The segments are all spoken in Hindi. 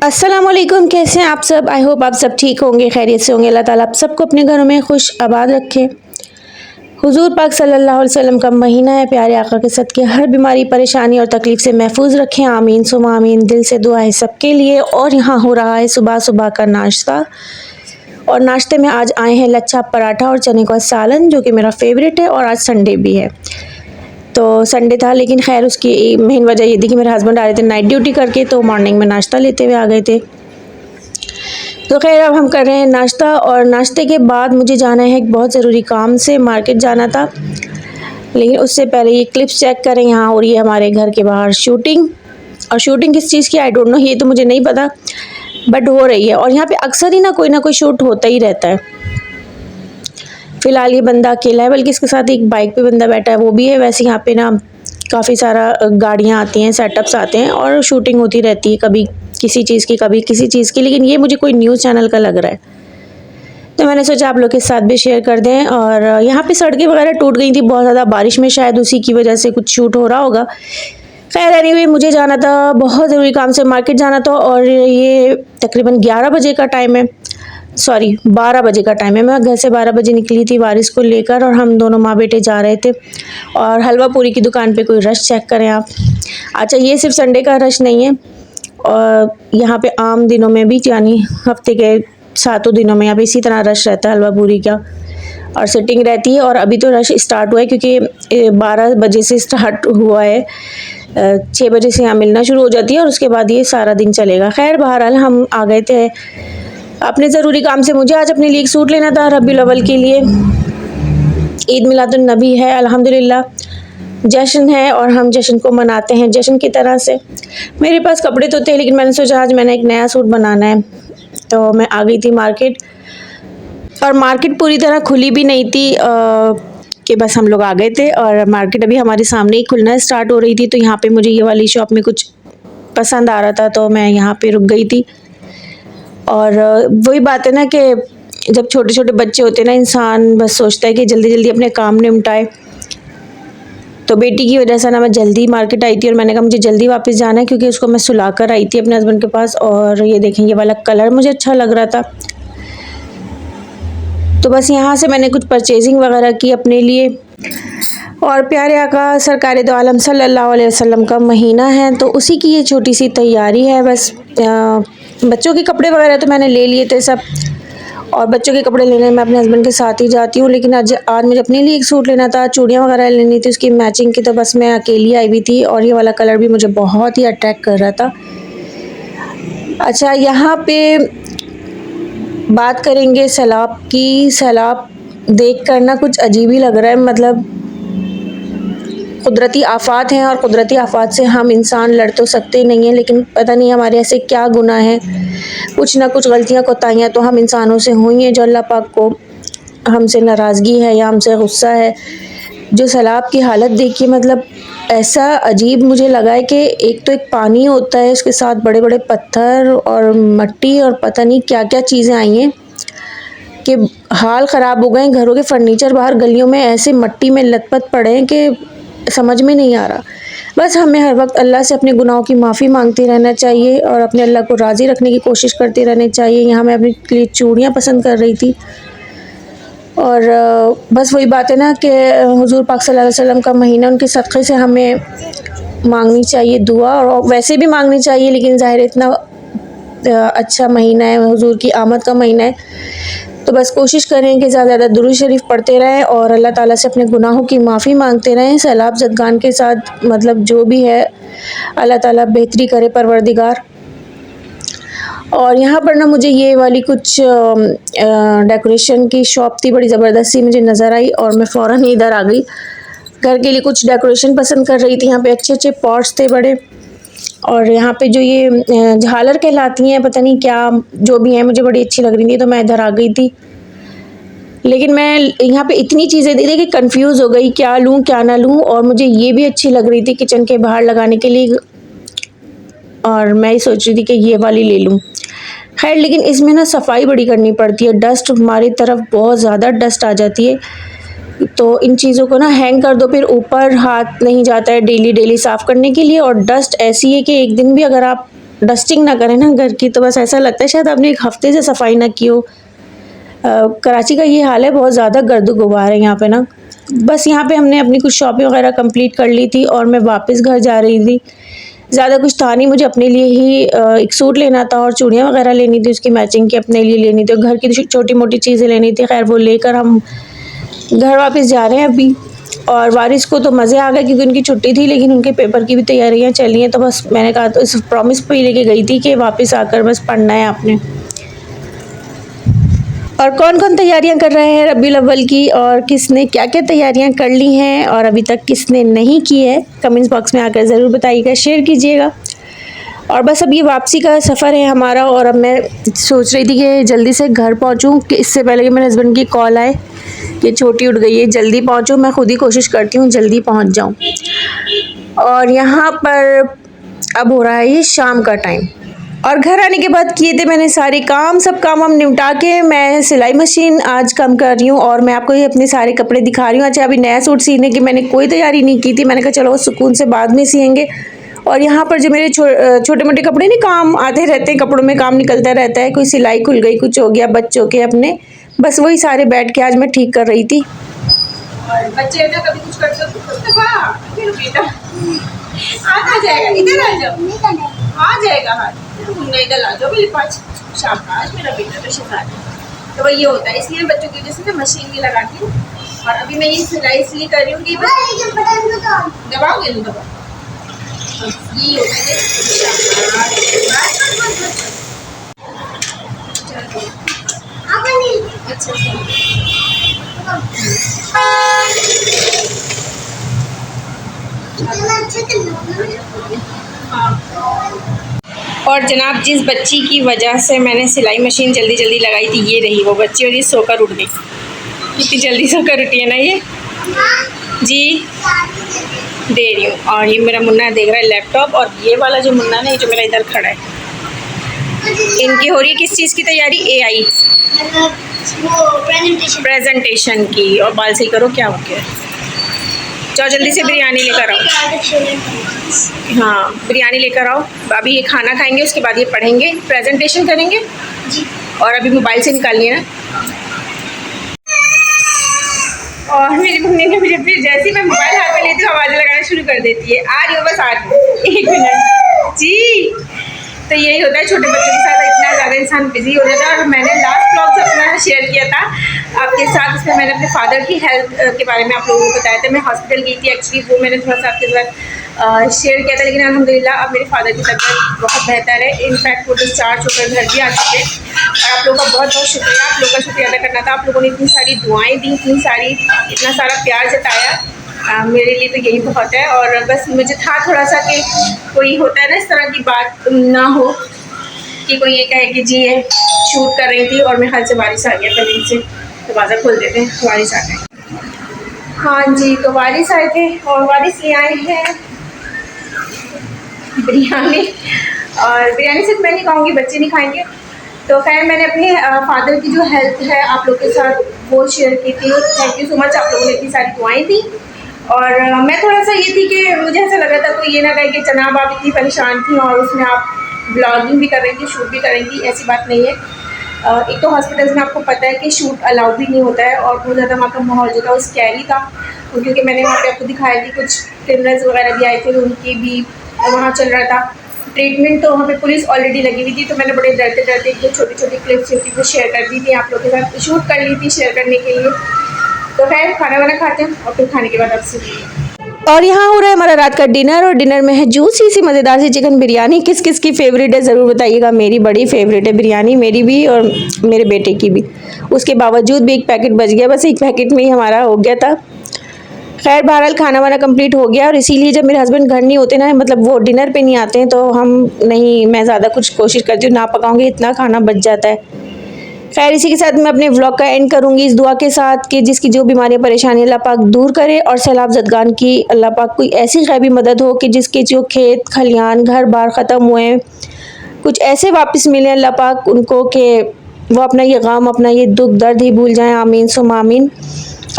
अस्सलाम वालेकुम, कैसे हैं आप सब। आई होप आप सब ठीक होंगे, खैरियत से होंगे। अल्लाह ताला आप सबको अपने घरों में खुश आबाद रखे। हुजूर पाक सल्लल्लाहु अलैहि वसल्लम का महीना है, प्यारे आका के सदके हर बीमारी, परेशानी और तकलीफ़ से महफूज रखें। आमीन सुम्मा आमीन। दिल से दुआ है सबके लिए। और यहाँ हो रहा है सुबह सुबह का नाश्ता, और नाश्ते में आज आए हैं लच्छा पराठा और चने का सालन, जो कि मेरा फेवरेट है। और आज संडे भी है, तो संडे था, लेकिन खैर उसकी मेन वजह ये थी कि मेरे हस्बैंड आ रहे थे नाइट ड्यूटी करके, तो मॉर्निंग में नाश्ता लेते हुए आ गए थे। तो खैर अब हम कर रहे हैं नाश्ता, और नाश्ते के बाद मुझे जाना है एक बहुत ज़रूरी काम से, मार्केट जाना था। लेकिन उससे पहले ये क्लिप्स चेक करें, यहाँ हो रही है हमारे घर के बाहर शूटिंग। और शूटिंग किस चीज़ की आई डोंट नो, ये तो मुझे नहीं पता, बट हो रही है। और यहाँ पे अक्सर ही ना कोई शूट होता ही रहता है। फ़िलहाल ये बंदा अकेला है, बल्कि इसके साथ एक बाइक पे बंदा बैठा है, वो भी है। वैसे यहाँ पे ना काफ़ी सारा गाड़ियाँ आती हैं, सेटअप्स आते हैं, और शूटिंग होती रहती है, कभी किसी चीज़ की, कभी किसी चीज़ की। लेकिन ये मुझे कोई न्यूज़ चैनल का लग रहा है, तो मैंने सोचा आप लोग के साथ भी शेयर कर दें। और यहाँ पे सड़कें वगैरह टूट गई थी बहुत ज़्यादा बारिश में, शायद उसी की वजह से कुछ शूट हो रहा होगा। खैर एनीवे, मुझे जाना था, बहुत ज़रूरी काम से मार्केट जाना था, और ये तकरीबन 11 बजे का टाइम है, सॉरी 12 बजे का टाइम है। मैं घर से 12 बजे निकली थी वारिस को लेकर, और हम दोनों माँ बेटे जा रहे थे। और हलवा पूरी की दुकान पे कोई रश चेक करें आप। अच्छा, ये सिर्फ संडे का रश नहीं है, और यहाँ पे आम दिनों में भी, यानी हफ्ते के 7 दिनों में यहाँ पे इसी तरह रश रहता है हलवा पूरी का, और सिटिंग रहती है। और अभी तो रश स्टार्ट हुआ है, क्योंकि 12 बजे से स्टार्ट हुआ है, 6 बजे से यहाँ मिलना शुरू हो जाती है, और उसके बाद ये सारा दिन चलेगा। खैर बहरहाल हम आ गए थे अपने ज़रूरी काम से। मुझे आज अपने लिए एक सूट लेना था रबीउल अव्वल के लिए। ईद मिलादुन नबी है, अल्हम्दुलिल्लाह जश्न है, और हम जश्न को मनाते हैं जश्न की तरह से। मेरे पास कपड़े तो थे, लेकिन मैंने सोचा आज मैंने एक नया सूट बनाना है, तो मैं आ गई थी मार्केट। और मार्केट पूरी तरह खुली भी नहीं थी, कि बस हम लोग आ गए थे, और मार्केट अभी हमारे सामने ही खुलना स्टार्ट हो रही थी। तो यहाँ पे मुझे ये वाली शॉप में कुछ पसंद आ रहा था, तो मैं यहाँ पे रुक गई थी। और वही बात है ना कि जब छोटे छोटे बच्चे होते हैं ना, इंसान बस सोचता है कि जल्दी जल्दी अपने काम निपटाए। तो बेटी की वजह से ना मैं जल्दी मार्केट आई थी, और मैंने कहा मुझे जल्दी वापस जाना है, क्योंकि उसको मैं सुला कर आई थी अपने हस्बैंड के पास। और ये देखें, ये वाला कलर मुझे अच्छा लग रहा था, तो बस यहाँ से मैंने कुछ परचेजिंग वगैरह की अपने लिए। और प्यारे आका सरकार दो आलम सल्लल्लाहु अलैहि वसल्लम का महीना है, तो उसी की ये छोटी सी तैयारी है बस। बच्चों के कपड़े वगैरह तो मैंने ले लिए थे सब, और बच्चों के कपड़े लेने मैं अपने हस्बैंड के साथ ही जाती हूँ। लेकिन आज मुझे अपने लिए एक सूट लेना था, चूड़ियाँ वगैरह लेनी थी उसकी मैचिंग की, तो बस मैं अकेली आई हुई थी, और ये वाला कलर भी मुझे बहुत ही अट्रैक्ट कर रहा था। अच्छा, यहाँ पे बात करेंगे सैलाब की। सैलाब देख कर ना कुछ अजीब ही लग रहा है, मतलब कुदरती आफ़ात हैं, और कुदरती आफ़ात से हम इंसान लड़ तो सकते नहीं हैं, लेकिन पता नहीं हमारे ऐसे क्या गुनाह हैं, कुछ ना कुछ गलतियाँ कोताहियाँ तो हम इंसानों से हुई हैं, जो अल्लाह पाक को हमसे नाराज़गी है या हमसे गुस्सा है। जो सैलाब की हालत देखिए, मतलब ऐसा अजीब मुझे लगा है कि एक तो एक पानी होता है, उसके साथ बड़े बड़े पत्थर और मट्टी, और पता नहीं क्या क्या चीज़ें आई हैं कि हाल ख़राब हो गए हैं। घरों के फर्नीचर बाहर गलियों में ऐसे मट्टी में लथपथ पड़े हैं कि समझ में नहीं आ रहा। बस हमें हर वक्त अल्लाह से अपने गुनाहों की माफ़ी मांगते रहना चाहिए, और अपने अल्लाह को राज़ी रखने की कोशिश करते रहना चाहिए। यहाँ मैं अपने लिए चूड़ियाँ पसंद कर रही थी, और बस वही बात है ना कि हुज़ूर पाक सल्लल्लाहु अलैहि वसल्लम का महीना, उनके सदक़े से हमें मांगनी चाहिए दुआ, और वैसे भी मांगनी चाहिए, लेकिन ज़ाहिर इतना अच्छा महीना है, हुज़ूर की आमद का महीना है, तो बस कोशिश करें कि ज़्यादा दुरूद शरीफ पढ़ते रहें, और अल्लाह ताला से अपने गुनाहों की माफ़ी मांगते रहें सैलाब ज़दगान के साथ। मतलब जो भी है अल्लाह ताला बेहतरी करे परवरदिगार। और यहाँ पर ना मुझे ये वाली कुछ डेकोरेशन की शॉप थी, बड़ी ज़बरदस्त सी मुझे नज़र आई, और मैं फ़ौरन ही इधर आ गई। घर के लिए कुछ डेकोरेशन पसंद कर रही थी। यहाँ पे अच्छे अच्छे पॉट्स थे बड़े, और यहाँ पे जो ये झालर कहलाती हैं, पता नहीं क्या जो भी हैं, मुझे बड़ी अच्छी लग रही थी, तो मैं इधर आ गई थी। लेकिन मैं यहाँ पे इतनी चीज़ें थी कि कंफ्यूज हो गई, क्या लूँ क्या ना लूँ। और मुझे ये भी अच्छी लग रही थी किचन के बाहर लगाने के लिए, और मैं ही सोच रही थी कि ये वाली ले लूँ। खैर, लेकिन इसमें ना सफाई बड़ी करनी पड़ती है, डस्ट हमारी तरफ बहुत ज़्यादा डस्ट आ जाती है, तो इन चीज़ों को ना हैंग कर दो, फिर ऊपर हाथ नहीं जाता है डेली डेली साफ़ करने के लिए। और डस्ट ऐसी है कि एक दिन भी अगर आप डस्टिंग ना करें ना घर की, तो बस ऐसा लगता है शायद आपने 1 हफ़्ते से सफाई ना की हो। कराची का ये हाल है, बहुत ज़्यादा गर्द गुबार है यहाँ पे ना। बस यहाँ पे हमने अपनी कुछ शॉपिंग वगैरह कंप्लीट कर ली थी और मैं वापस घर जा रही थी। ज़्यादा कुछ था नहीं, मुझे अपने लिए ही एक सूट लेना था और चूड़ियाँ वगैरह लेनी थी, उसकी मैचिंग की अपने लिए लेनी थी और घर की छोटी-मोटी चीज़ें लेनी थी। ख़ैर वो लेकर हम घर वापस जा रहे हैं अभी। और वारिस को तो मज़े आ गए क्योंकि उनकी छुट्टी थी, लेकिन उनके पेपर की भी तैयारियाँ चल रही हैं, तो बस मैंने कहा तो इस प्रॉमिस पे ही लेके गई थी कि वापस आकर बस पढ़ना है आपने। और कौन-कौन तैयारियां कर रहे हैं रबीउल अव्वल की, और किसने क्या-क्या तैयारियां कर ली हैं और अभी तक किसने नहीं की है, कमेंट्स बॉक्स में आकर ज़रूर बताइएगा, शेयर कीजिएगा। और बस अब ये वापसी का सफ़र है हमारा, और अब मैं सोच रही थी कि जल्दी से घर पहुंचूं कि इससे पहले कि मेरे हस्बैंड की कॉल आए कि छोटी उठ गई है, जल्दी पहुंचूं। मैं खुद ही कोशिश करती हूँ जल्दी पहुंच जाऊं। और यहाँ पर अब हो रहा है ये शाम का टाइम, और घर आने के बाद किए थे मैंने सारे काम, सब काम हम निपटा के मैं सिलाई मशीन आज काम कर रही हूँ, और मैं आपको ये अपने सारे कपड़े दिखा रही हूँ। अच्छा, अभी नया सूट सीने की मैंने कोई तैयारी नहीं की थी, मैंने कहा चलो सुकून से बाद में सिएंगे। और यहाँ पर जो मेरे छोटे मोटे कपड़े नहीं काम आते रहते हैं, कपड़ों में काम निकलता रहता है, कोई सिलाई खुल गई, कुछ हो गया बच्चों के अपने, बस वही सारे बैठ के आज मैं ठीक कर रही थी। और बच्चे ना कभी कुछ करते हो तो फिर बेटा आ जाएगा, इधर आ जाओ, आ जाएगा हाथ, तुम इधर आ जाओ मेरे पास। शाबाश मेरा बेटा तो शैतान है। तो वही होता है, इसलिए बच्चों की वजह से मैं मशीन भी लगाती हूँ। और अभी मैं ये सिलाई इसलिए कर रही हूँ कि दबाओगे नहीं, दबाओ ये होता है। अच्छा और जनाब, जिस बच्ची की वजह से मैंने सिलाई मशीन जल्दी जल्दी लगाई थी, ये रही वो बच्ची, और ये सोकर उठ गई। कितनी जल्दी सोकर उठी है ना ये जी। दे रही हूँ। और ये मेरा मुन्ना देख रहा है लैपटॉप, और ये वाला जो मुन्ना है जो मेरा इधर खड़ा है, इनकी हो रही है किस चीज़ की तैयारी? AI प्रेजेंटेशन की। और बाल सही करो, क्या हो गया? जाओ जल्दी से बिरयानी लेकर आओ। हाँ, बिरयानी लेकर आओ। अभी ये खाना खाएंगे, उसके बाद ये पढ़ेंगे, प्रेजेंटेशन करेंगे जी। और अभी मोबाइल से निकालनी है ना। और मेरी मम्मी ने मुझे फिर जैसे ही मैं मोबाइल हाथ में लेती हूँ आवाज़ लगाना शुरू कर देती है। आ रही हो, बस आ रही हूँ, 1 मिनट जी। तो यही होता है, छोटे बच्चों के साथ इतना ज़्यादा इंसान बिजी हो जाता है। और मैंने लास्ट व्लॉग जो अपना शेयर किया था आपके साथ, उसमें मैंने अपने फादर की हेल्थ के बारे में आप लोगों को बताया था। मैं हॉस्पिटल गई थी एक्चुअली, वो मैंने थोड़ा सा आपके साथ शेयर किया था, लेकिन अल्हम्दुलिल्लाह अब मेरे फादर की तबीयत बहुत बेहतर है। इनफैक्ट वो डिस्चार्ज होकर घर भी आ चुके हैं। और आप लोगों का बहुत बहुत शुक्रिया, आप लोगों का शुक्रिया अदा करना था। आप लोगों ने इतनी सारी दुआएँ दी, इतना सारा प्यार जताया, मेरे लिए तो यही बहुत है। और बस मुझे था थोड़ा सा कि कोई होता है ना इस तरह की बात ना हो कि कोई ये कहे कि जी ये शूट कर रही थी और मैं हल से बारिश आ गया, कहीं से दरवाज़ा खोल देते हैं, बारिश आ गए। हाँ जी, तो बारिश आए थे और बारिश ले आए हैं बिरयानी। और बिरयानी सिर्फ मैं नहीं खाऊंगी, बच्चे नहीं खाएंगे। तो खैर मैंने अपने फादर की जो हेल्थ है आप लोग के साथ वो शेयर की थी। थैंक यू सो मच, आप लोगों ने इतनी सारी दुआएं दी। और मैं थोड़ा सा ये थी कि मुझे ऐसा लग रहा था कोई ये ना कहे कि जनाब आप इतनी परेशान थी और उसमें आप ब्लॉगिंग भी कर रही थी, शूट भी कर रही थी। ऐसी बात नहीं है। एक तो हॉस्पिटल्स में आपको पता है कि शूट अलाउ भी नहीं होता है, और बहुत ज़्यादा वहाँ का माहौल जो था वो स्कैरी था, क्योंकि मैंने वहाँ पे आपको दिखाया कि कुछ क्रिमिनल्स वगैरह भी आए थे, उनकी भी वहाँ चल रहा था ट्रीटमेंट। तो वहाँ पे पुलिस ऑलरेडी लगी हुई थी। तो मैंने बड़े डरते डरते जो छोटी छोटी क्लिप्स होती वो शेयर कर दी थी, आप लोग के साथ शूट कर ली थी शेयर करने के लिए। तो खैर खाना वाना खाते हैं और फिर खाने के बाद आपसे। और यहाँ हो रहा है हमारा रात का डिनर, और डिनर में है जूसी सी मज़ेदार सी चिकन बिरयानी। किस किस की फेवरेट है ज़रूर बताइएगा। मेरी बड़ी फेवरेट है बिरयानी, मेरी भी और मेरे बेटे की भी। उसके बावजूद भी एक पैकेट बच गया, बस एक पैकेट में ही हमारा हो गया था। खैर बहरहाल खाना वाना कंप्लीट हो गया, और इसीलिए जब मेरे हस्बैंड घर नहीं होते ना, मतलब वो डिनर पे नहीं आते हैं, तो मैं ज़्यादा कुछ कोशिश करती हूँ ना पकाऊँगी, इतना खाना बच जाता है। खैर इसी के साथ मैं अपने व्लॉग का एंड करूंगी इस दुआ के साथ कि जिसकी जो बीमारियां परेशानी अल्लाह पाक दूर करे, और सैलाब ज़दगान की अल्लाह पाक कोई ऐसी गैबी मदद हो कि जिसके जो खेत खलियान घर बार ख़त्म हुए हैं कुछ ऐसे वापस मिले अल्लाह पाक उनको कि वो अपना ये गम, अपना ये दुख दर्द ही भूल जाएं। आमीन सुम आमीन।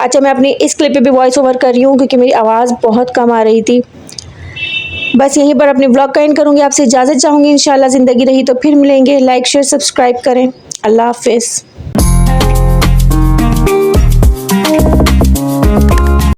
अच्छा, मैं अपनी इस क्लिप पे भी वॉइस ओवर कर रही हूँ क्योंकि मेरी आवाज़ बहुत कम आ रही थी। बस यहीं पर अपने ब्लॉग का एंड करूँगी, आपसे इजाज़त चाहूँगी। इंशाल्लाह ज़िंदगी रही तो फिर मिलेंगे। लाइक शेयर सब्सक्राइब करें। अल्लाह हाफ़िज़।